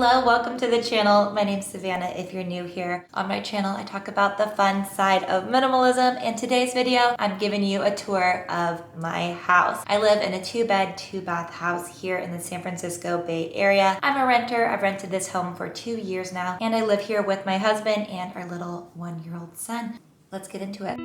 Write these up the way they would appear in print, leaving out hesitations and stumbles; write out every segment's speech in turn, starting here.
Hello, welcome to the channel. My name's Savannah if you're new here. On my channel, I talk about the fun side of minimalism. In today's video, I'm giving you a tour of my house. I live in a 2-bed, 2-bath house here in the San Francisco Bay Area. I'm a renter. I've rented this home for 2 years now, and I live here with my husband and our little 1-year-old son. Let's get into it.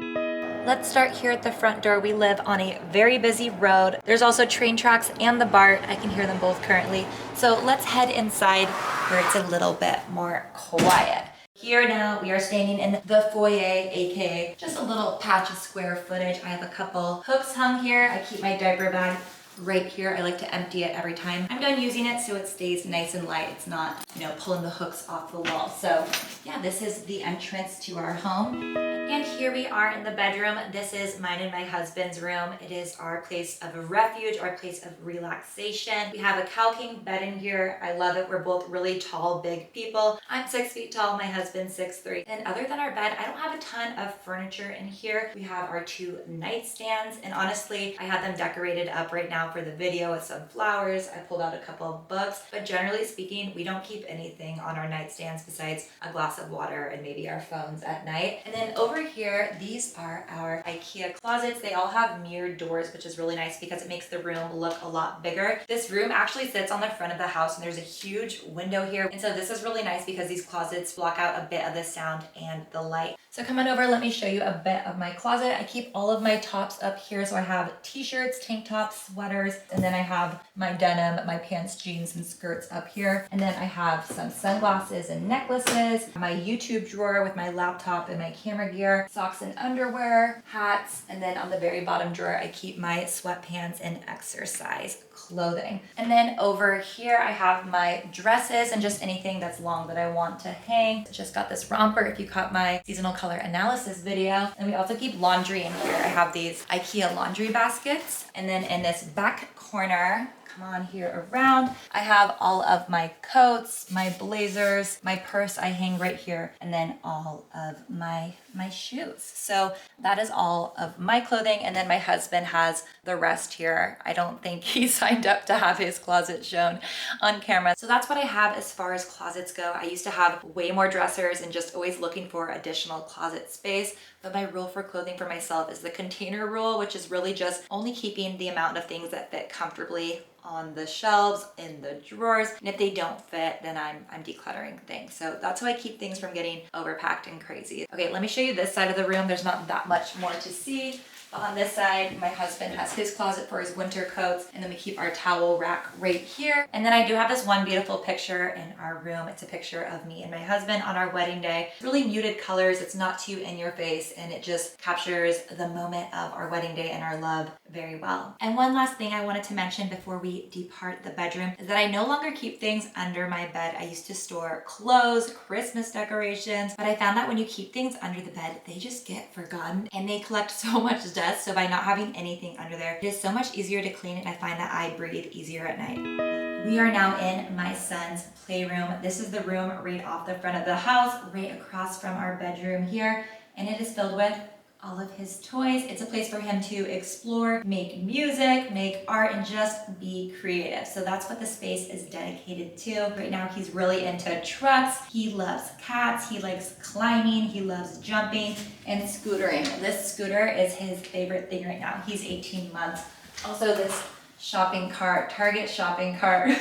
Let's start here at the front door. We live on a very busy road. There's also train tracks and the BART. I can hear them both currently. So let's head inside where it's a little bit more quiet. Here now, we are standing in the foyer, aka just a little patch of square footage. I have a couple hooks hung here. I keep my diaper bag right here. I like to empty it every time I'm done using it so it stays nice and light. It's not, pulling the hooks off the wall. So yeah, this is the entrance to our home. And here we are in the bedroom. This is mine and my husband's room. It is our place of refuge, our place of relaxation. We have a cow king bed in here. I love it. We're both really tall, big people. I'm 6 feet tall, my husband's 6'3". And other than our bed, I don't have a ton of furniture in here. We have our 2 nightstands, and honestly, I had them decorated up right now for the video with some flowers. I pulled out a couple of books, but generally speaking, we don't keep anything on our nightstands besides a glass of water and maybe our phones at night. And then over here, these are our IKEA closets. They all have mirrored doors, which is really nice because it makes the room look a lot bigger. This room actually sits on the front of the house, and there's a huge window here. And so this is really nice because these closets block out a bit of the sound and the light. So come on over, let me show you a bit of my closet. I keep all of my tops up here. So I have t-shirts, tank tops, sweaters, and then I have my denim, my pants, jeans, and skirts up here. And then I have some sunglasses and necklaces, my YouTube drawer with my laptop and my camera gear, socks and underwear, hats, and then on the very bottom drawer, I keep my sweatpants and exercise clothing. And then over here, I have my dresses and just anything that's long that I want to hang. Just got this romper if you caught my seasonal color analysis video. And we also keep laundry in here. I have these IKEA laundry baskets. And then in this back corner, come on here around, I have all of my coats, my blazers, my purse I hang right here, and then all of my shoes. So that is all of my clothing, and then my husband has the rest here. I don't think he signed up to have his closet shown on camera. So that's what I have as far as closets go. I used to have way more dressers and just always looking for additional closet space. But my rule for clothing for myself is the container rule, which is really just only keeping the amount of things that fit comfortably on the shelves, in the drawers. And if they don't fit, then I'm decluttering things. So that's how I keep things from getting overpacked and crazy. Okay, let me show you this side of the room. There's not that much more to see. On this side, my husband has his closet for his winter coats, and then we keep our towel rack right here. And then I do have this one beautiful picture in our room. It's a picture of me and my husband on our wedding day. It's really muted colors. It's not too in your face, and it just captures the moment of our wedding day and our love very well. And one last thing I wanted to mention before we depart the bedroom is that I no longer keep things under my bed. I used to store clothes, Christmas decorations, but I found that when you keep things under the bed, they just get forgotten and they collect so much dust. So by not having anything under there, it is so much easier to clean, and I find that I breathe easier at night. We are now in my son's playroom. This is the room right off the front of the house, right across from our bedroom here, and it is filled with all of his toys. It's a place for him to explore, make music, make art, and just be creative. So that's what the space is dedicated to. Right now, he's really into trucks. He loves cats. He likes climbing. He loves jumping and scootering. This scooter is his favorite thing right now. He's 18 months. Also, this shopping cart, Target shopping cart.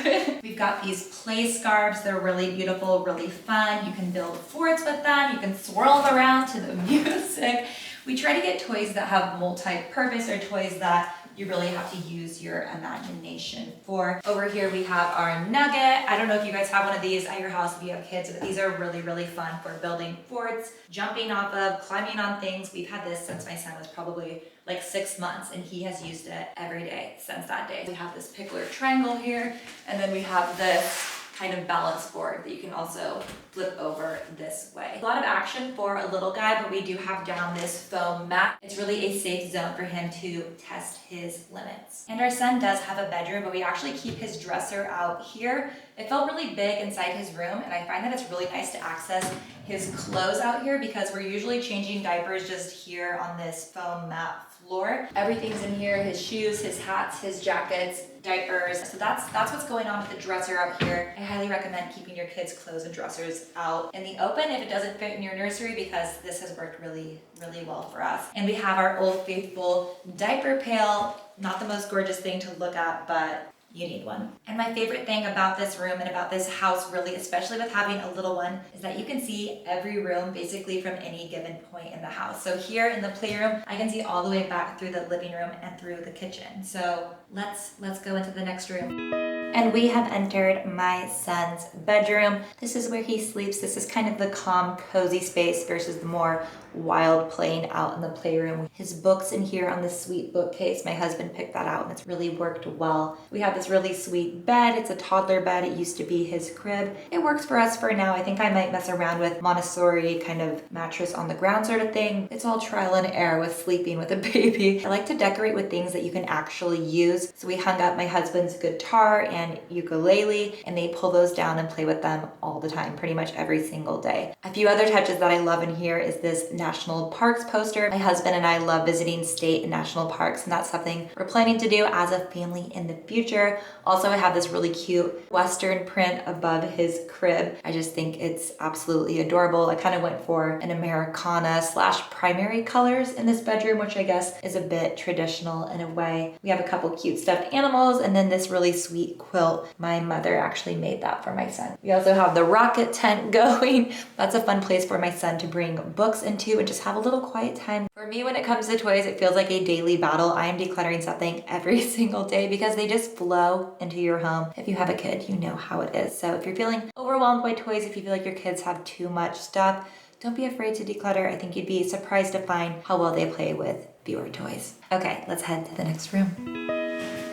We've got these play scarves. They're really beautiful, really fun. You can build forts with them. You can swirl them around to the music. We try to get toys that have multi-purpose, or toys that you really have to use your imagination for. Over here we have our nugget. I don't know if you guys have one of these at your house if you have kids, but these are really, really fun for building forts, jumping off of, climbing on things. We've had this since my son was probably like 6 months, and he has used it every day since that day. We have this pickler triangle here, and then we have this kind of balance board that you can also flip over this way. A lot of action for a little guy, but we do have down this foam mat. It's really a safe zone for him to test his limits. And our son does have a bedroom, but we actually keep his dresser out here. It felt really big inside his room, and I find that it's really nice to access his clothes out here because we're usually changing diapers just here on this foam mat floor. Everything's in here, his shoes, his hats, his jackets, diapers. So that's what's going on with the dresser out here. I highly recommend keeping your kids' clothes and dressers out in the open if it doesn't fit in your nursery, because this has worked really, really well for us. And we have our Old Faithful diaper pail. Not the most gorgeous thing to look at, but you need one. And my favorite thing about this room and about this house, really, especially with having a little one, is that you can see every room basically from any given point in the house. So here in the playroom, I can see all the way back through the living room and through the kitchen. So let's go into the next room. And we have entered my son's bedroom. This is where he sleeps. This is kind of the calm, cozy space versus the more wild playing out in the playroom. His books in here on this sweet bookcase. My husband picked that out and it's really worked well. We have this really sweet bed. It's a toddler bed. It used to be his crib. It works for us for now. I think I might mess around with Montessori kind of mattress on the ground sort of thing. It's all trial and error with sleeping with a baby. I like to decorate with things that you can actually use. So we hung up my husband's guitar and ukulele, and they pull those down and play with them all the time, pretty much every single day. A few other touches that I love in here is this national parks poster. My husband and I love visiting state and national parks, and that's something we're planning to do as a family in the future. Also, I have this really cute Western print above his crib. I just think it's absolutely adorable. I kind of went for an Americana / primary colors in this bedroom, which I guess is a bit traditional in a way. We have a couple cute stuffed animals and then this really sweet quilt. My mother actually made that for my son. We also have the rocket tent going. That's a fun place for my son to bring books into and just have a little quiet time. For me, when it comes to toys, it feels like a daily battle. I am decluttering something every single day because they just flow into your home. If you have a kid, you know how it is. So if you're feeling overwhelmed by toys, if you feel like your kids have too much stuff, don't be afraid to declutter. I think you'd be surprised to find how well they play with fewer toys. Okay, let's head to the next room.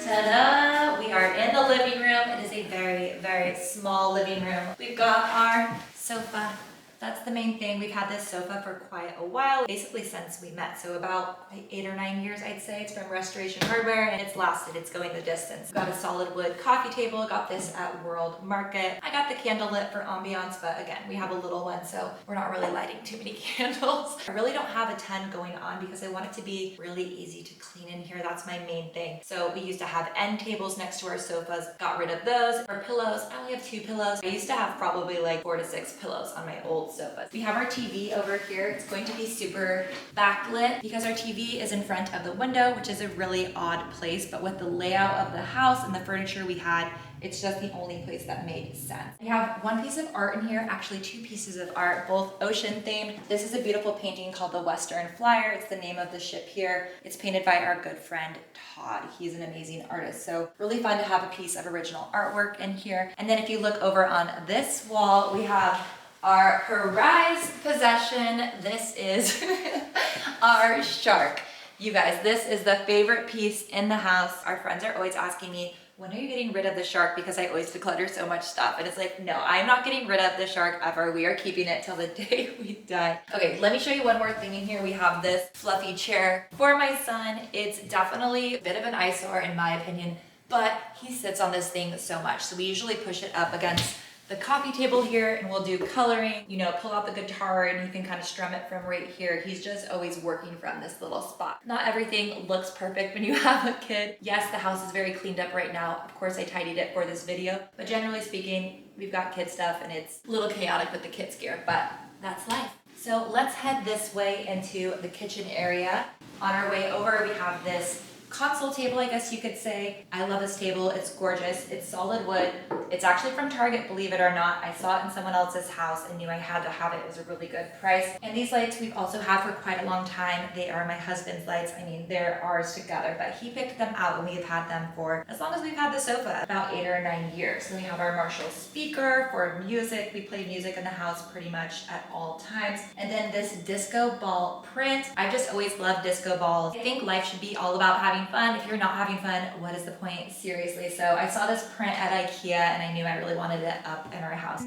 Ta-da! We are in the living room. It is a very, very small living room. We've got our sofa. That's the main thing. We've had this sofa for quite a while, basically since we met. So about like 8 or 9 years, I'd say. It's from Restoration Hardware and it's lasted. It's going the distance. Got a solid wood coffee table. Got this at World Market. I got the candle lit for ambiance, but again, we have a little one, so we're not really lighting too many candles. I really don't have a ton going on because I want it to be really easy to clean in here. That's my main thing. So we used to have end tables next to our sofas. Got rid of those. For pillows, I only have 2 pillows. I used to have probably like 4 to 6 pillows on my old sofas. We have our TV over here. It's going to be super backlit because our TV is in front of the window, which is a really odd place, but with the layout of the house and the furniture we had, it's just the only place that made sense. We have 1 piece of art in here, actually 2 pieces of art, both ocean themed. This is a beautiful painting called the Western Flyer. It's the name of the ship here. It's painted by our good friend, Todd. He's an amazing artist. So really fun to have a piece of original artwork in here. And then if you look over on this wall, we have our prized possession. This is our shark. You guys, this is the favorite piece in the house. Our friends are always asking me, when are you getting rid of the shark? Because I always declutter so much stuff. And it's like, no, I'm not getting rid of the shark ever. We are keeping it till the day we die. Okay, let me show you one more thing in here. We have this fluffy chair for my son. It's definitely a bit of an eyesore in my opinion, but he sits on this thing so much. So we usually push it up against the coffee table here and we'll do coloring, you know, pull out the guitar and you can kind of strum it from right here. He's just always working from this little spot. Not everything looks perfect when you have a kid. Yes, the house is very cleaned up right now. Of course, I tidied it for this video, but generally speaking, we've got kid stuff and it's a little chaotic with the kids gear, but that's life. So let's head this way into the kitchen area. On our way over, we have this console table, I guess you could say. I love this table. It's gorgeous. It's solid wood. It's actually from Target, believe it or not. I saw it in someone else's house and knew I had to have it. It was a really good price. And these lights we've also had for quite a long time. They are my husband's lights. I mean, they're ours together, but he picked them out and we've had them for as long as we've had the sofa, about 8 or 9 years. So we have our Marshall speaker for music. We play music in the house pretty much at all times. And then this disco ball print. I've just always loved disco balls. I think life should be all about having fun. If you're not having fun, what is the point? Seriously. So I saw this print at IKEA and I knew I really wanted it up in our house.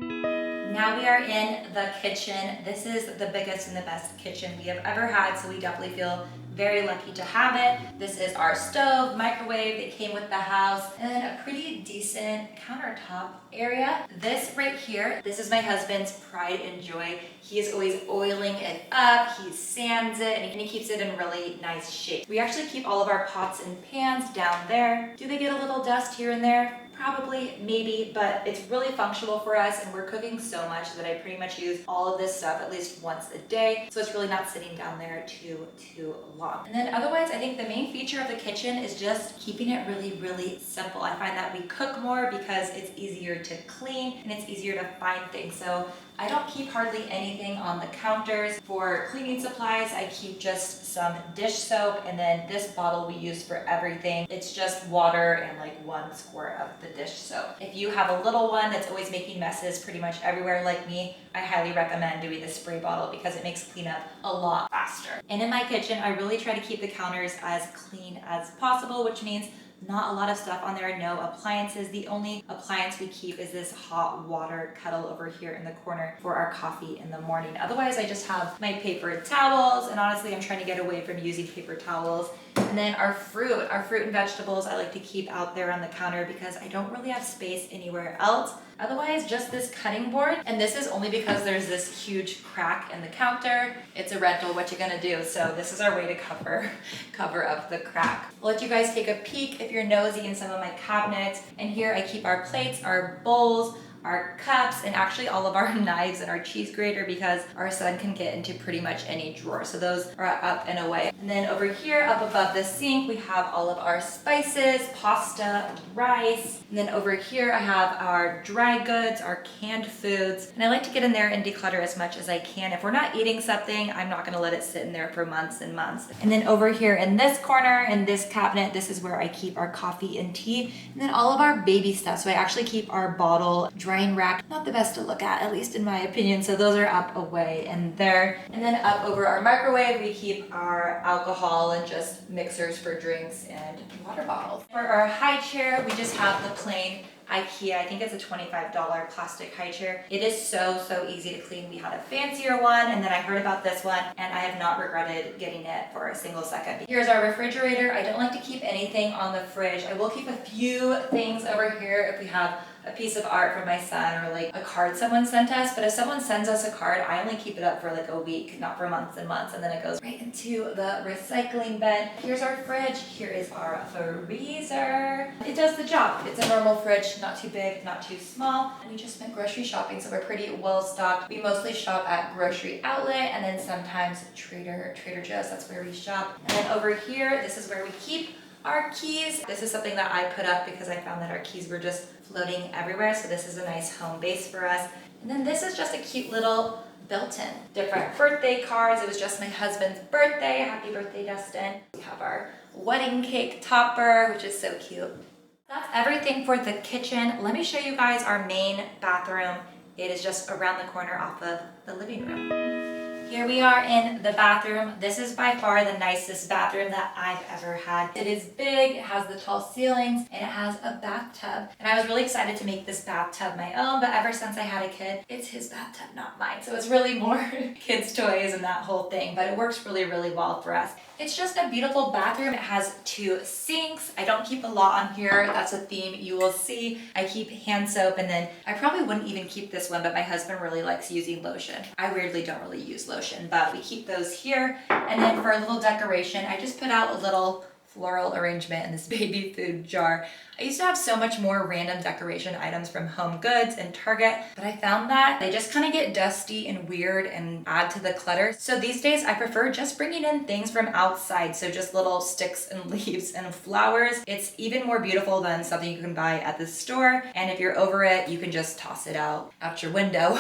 Now we are in the kitchen. This is the biggest and the best kitchen we have ever had, so we definitely feel very lucky to have it. This is our stove, microwave that came with the house, and then a pretty decent countertop area. This right here, this is my husband's pride and joy. He is always oiling it up, he sands it, and he keeps it in really nice shape. We actually keep all of our pots and pans down there. Do they get a little dust here and there? Probably, maybe, but it's really functional for us, and we're cooking so much that I pretty much use all of this stuff at least once a day, so it's really not sitting down there too long. And then otherwise, I think the main feature of the kitchen is just keeping it really simple. I find that we cook more because it's easier to clean and it's easier to find things. So I don't keep hardly anything on the counters. For cleaning supplies, I keep just some dish soap, and then this bottle we use for everything. It's just water and like 1 squirt of the dish soap. If you have a little one that's always making messes pretty much everywhere like me, I highly recommend doing the spray bottle because it makes cleanup a lot faster. And in my kitchen, I really try to keep the counters as clean as possible, which means not a lot of stuff on there, no appliances. The only appliance we keep is this hot water kettle over here in the corner for our coffee in the morning. Otherwise, I just have my paper towels, and honestly, I'm trying to get away from using paper towels. And then our fruit and vegetables I like to keep out there on the counter because I don't really have space anywhere else. Otherwise, just this cutting board. And this is only because there's this huge crack in the counter. It's a rental, what you gonna do? So this is our way to cover up the crack. I'll let you guys take a peek if you're nosy in some of my cabinets. And here I keep our plates, our bowls, our cups, and actually all of our knives and our cheese grater because our son can get into pretty much any drawer. So those are up and away. And then over here, up above the sink, we have all of our spices, pasta, rice. And then over here, I have our dry goods, our canned foods. And I like to get in there and declutter as much as I can. If we're not eating something, I'm not gonna let it sit in there for months and months. And then over here in this corner, in this cabinet, this is where I keep our coffee and tea. And then all of our baby stuff. So I actually keep our bottle drying rack, not the best to look at least in my opinion. So those are up away and there. And then up over our microwave, we keep our alcohol and just mixers for drinks and water bottles. For our high chair, we just have the plain IKEA, I think it's a $25 plastic high chair. It is so easy to clean. We had a fancier one, and then I heard about this one, and I have not regretted getting it for a single second. Here's our refrigerator. I don't like to keep anything on the fridge. I will keep a few things over here if we have a piece of art from my son or like a card someone sent us. But if someone sends us a card, I only keep it up for like a week, not for months and months, and then it goes right into the recycling bin. Here's our fridge. Here is our freezer. It does the job. It's a normal fridge, not too big, not too small. And we just went grocery shopping, so we're pretty well stocked. We mostly shop at Grocery Outlet and then sometimes Trader Joe's. That's where we shop. And then over here, this is where we keep our keys. This is something that I put up because I found that our keys were just floating everywhere. So this is a nice home base for us. And then this is just a cute little built-in. Different birthday cards. It was just my husband's birthday. Happy birthday, Dustin. We have our wedding cake topper, which is so cute. That's everything for the kitchen. Let me show you guys our main bathroom. It is just around the corner off of the living room. Here we are in the bathroom. This is by far the nicest bathroom that I've ever had. It is big, it has the tall ceilings, and it has a bathtub. And I was really excited to make this bathtub my own, but ever since I had a kid, it's his bathtub, not mine. So it's really more kids' toys and that whole thing, but it works really well for us. It's just a beautiful bathroom. It has 2 sinks. I don't keep a lot on here. That's a theme you will see. I keep hand soap, and then I probably wouldn't even keep this one, but my husband really likes using lotion. I weirdly don't really use lotion, but we keep those here. And then for a little decoration, I just put out a little floral arrangement in this baby food jar. I used to have so much more random decoration items from Home Goods and Target, but I found that they just kind of get dusty and weird and add to the clutter. So these days I prefer just bringing in things from outside. So just little sticks and leaves and flowers. It's even more beautiful than something you can buy at the store. And if you're over it, you can just toss it out your window.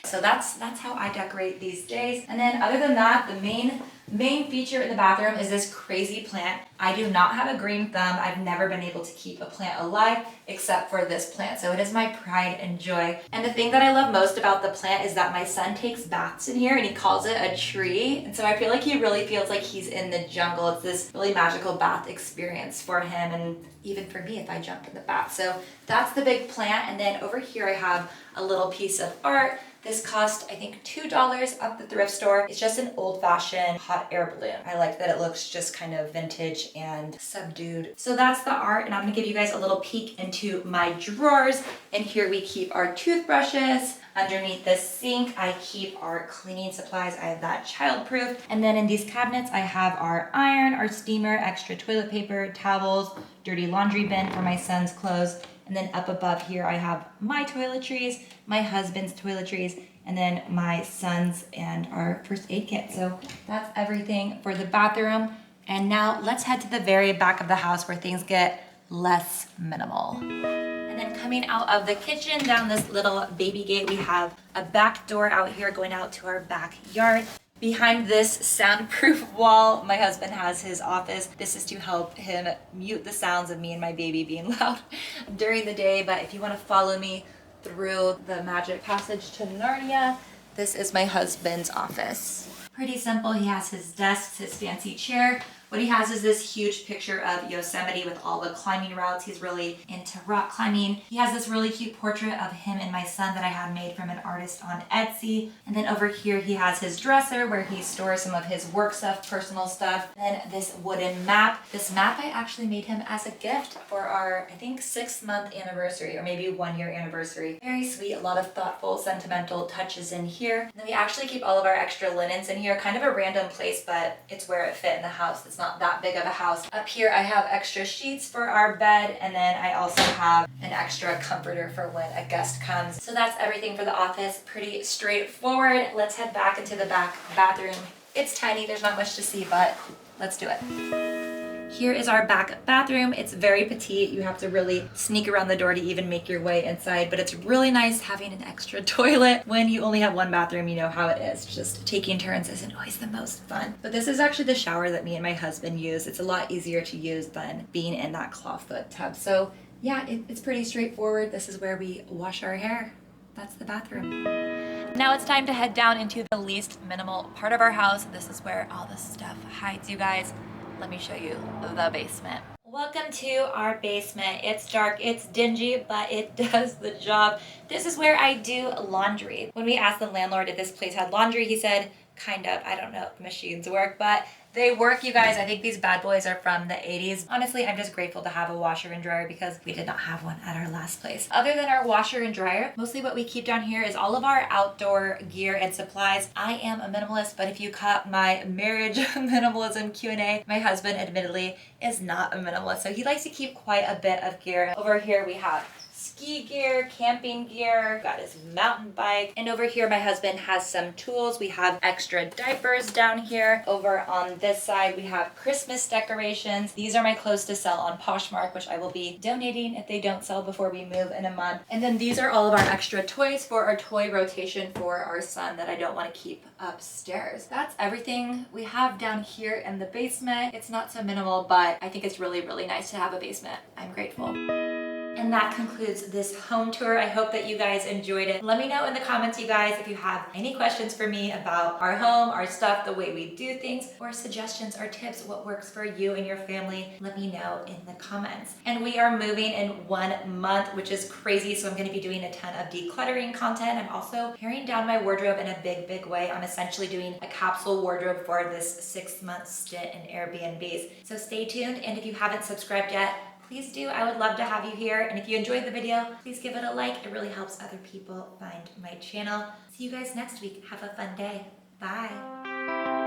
So that's how I decorate these days. And then other than that, the main feature in the bathroom is this crazy plant. I do not have a green thumb. I've never been able to keep a plant alive except for this plant. So it is my pride and joy. And the thing that I love most about the plant is that my son takes baths in here and he calls it a tree. And so I feel like he really feels like he's in the jungle. It's this really magical bath experience for him and even for me if I jump in the bath. So that's the big plant. And then over here I have a little piece of art This cost, I think, $2 at the thrift store. It's just an old-fashioned hot air balloon. I like that it looks just kind of vintage and subdued. So that's the art, and I'm gonna give you guys a little peek into my drawers. And here we keep our toothbrushes. Underneath this sink, I keep our cleaning supplies. I have that childproof. And then in these cabinets, I have our iron, our steamer, extra toilet paper, towels, dirty laundry bin for my son's clothes. And then up above here, I have my toiletries, my husband's toiletries, and then my son's and our first aid kit. So that's everything for the bathroom. And now let's head to the very back of the house where things get less minimal. And then coming out of the kitchen down this little baby gate, we have a back door out here going out to our backyard. Behind this soundproof wall, my husband has his office. This is to help him mute the sounds of me and my baby being loud during the day. But if you want to follow me through the magic passage to Narnia, this is my husband's office. Pretty simple. He has his desk, his fancy chair. What he has is this huge picture of Yosemite with all the climbing routes. He's really into rock climbing. He has this really cute portrait of him and my son that I had made from an artist on Etsy. And then over here he has his dresser where he stores some of his work stuff, personal stuff. Then this wooden map. This map I actually made him as a gift for our, I think, 6-month anniversary or maybe 1-year anniversary. Very sweet, a lot of thoughtful, sentimental touches in here. And then we actually keep all of our extra linens in here, kind of a random place, but it's where it fit in the house. It's not that big of a house. Up here I have extra sheets for our bed, and then I also have an extra comforter for when a guest comes. So that's everything for the office. Pretty straightforward. Let's head back into the back bathroom. It's tiny, there's not much to see, but let's do it. Here is our back bathroom. It's very petite. You have to really sneak around the door to even make your way inside, but it's really nice having an extra toilet. When you only have one bathroom, you know how it is. Just taking turns isn't always the most fun. But this is actually the shower that me and my husband use. It's a lot easier to use than being in that clawfoot tub. So yeah, it's pretty straightforward. This is where we wash our hair. That's the bathroom. Now it's time to head down into the least minimal part of our house. This is where all the stuff hides, you guys. Let me show you the basement. Welcome to our basement. It's dark, it's dingy, but it does the job. This is where I do laundry. When we asked the landlord if this place had laundry, he said, kind of. I don't know if the machines work, but they work, you guys. I think these bad boys are from the 80s. Honestly, I'm just grateful to have a washer and dryer because we did not have one at our last place. Other than our washer and dryer, mostly what we keep down here is all of our outdoor gear and supplies. I am a minimalist, but if you caught my marriage minimalism Q&A, my husband admittedly is not a minimalist. So he likes to keep quite a bit of gear. Over here we have ski gear, camping gear, got his mountain bike. And over here, my husband has some tools. We have extra diapers down here. Over on this side, we have Christmas decorations. These are my clothes to sell on Poshmark, which I will be donating if they don't sell before we move in a month. And then these are all of our extra toys for our toy rotation for our son that I don't want to keep upstairs. That's everything we have down here in the basement. It's not so minimal, but I think it's really, really nice to have a basement. I'm grateful. And that concludes this home tour. I hope that you guys enjoyed it. Let me know in the comments, you guys, if you have any questions for me about our home, our stuff, the way we do things, or suggestions or tips, what works for you and your family. Let me know in the comments. And we are moving in 1 month, which is crazy. So I'm gonna be doing a ton of decluttering content. I'm also paring down my wardrobe in a big, big way. I'm essentially doing a capsule wardrobe for this 6-month stint in Airbnbs. So stay tuned. And if you haven't subscribed yet, please do. I would love to have you here. And if you enjoyed the video, please give it a like. It really helps other people find my channel. See you guys next week. Have a fun day. Bye.